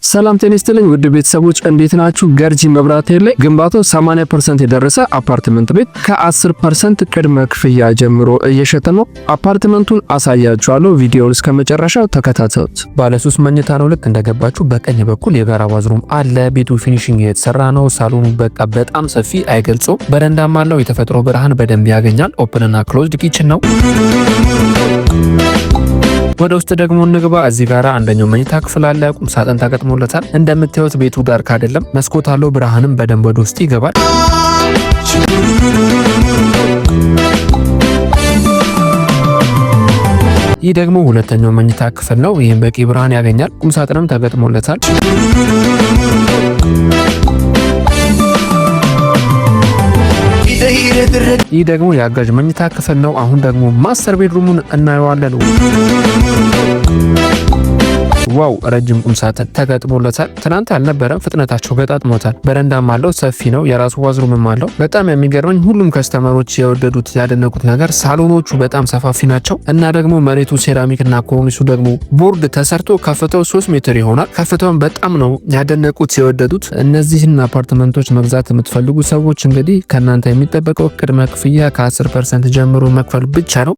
ሰላም ጤና ይስጥልኝ ውድ ቤተሰቦች እንዴት ናችሁ? ገርጂ መብራት ላይ ግንባታው 80% የደረሰ አፓርትመንት ቤት ከ10% ቅድመ ክፍያ ጀምሮ እየሸጠ ነው። አፓርትመንቱን አሳያችኋለሁ። ቪዲዮውን እስከመጨረሻው ተከታተሉት። ባለ 3 መኝታ ነው። ልክ እንደገባችሁ በቀኝ በኩል የጋራ ባዝሩም አለ። ቤቱ ፊኒሺንግ የተሰራ ነው። ሳሎኑ በጣም ሰፊ አይገልጸው። በረንዳም አለው። የተፈጥሮ ብርሃን በደንብ ያገኛል። ኦፕን እና ክሎዝድ ኪችን ነው። ወደ ውስጥ ደግሞ እንግባ። እዚህ ጋር አንደኛው መኝታ ክፍል አለ። ቁም ሳጥን ተገጥሞለታል። እንደምታዩት ቤቱ ዳርክ አይደለም፣ መስኮት አለው። ብርሃንም በደንብ ወደ ውስጥ ይገባል። ይህ ደግሞ ሁለተኛው መኝታ ክፍል ነው። ይህም በቂ ብርሃን ያገኛል። ቁም ሳጥንም ተገጥሞለታል። ይህ ደግሞ የአጋዥ መኝታ ክፍል ነው። አሁን ደግሞ ማስተር ቤድሩሙን እናየዋለን። ዋው ረጅም ቁም ሳጥን ተገጥሞለታል። ትናንት አልነበረም፣ ፍጥነታቸው ገጣጥሞታል። በረንዳም አለው፣ ሰፊ ነው። የራሱ ዋዝሩምም አለው። በጣም የሚገርመኝ ሁሉም ከስተመሮች የወደዱት ያደነቁት ነገር ሳሎኖቹ በጣም ሰፋፊ ናቸው እና ደግሞ መሬቱ ሴራሚክ እና ኮርኒሱ ደግሞ ቦርድ ተሰርቶ ከፍታው 3 ሜትር ይሆናል። ከፍታውን በጣም ነው ያደነቁት የወደዱት። እነዚህን አፓርትመንቶች መግዛት የምትፈልጉ ሰዎች እንግዲህ ከእናንተ የሚጠበቀው ቅድመ ክፍያ ከ10% ጀምሮ መክፈል ብቻ ነው።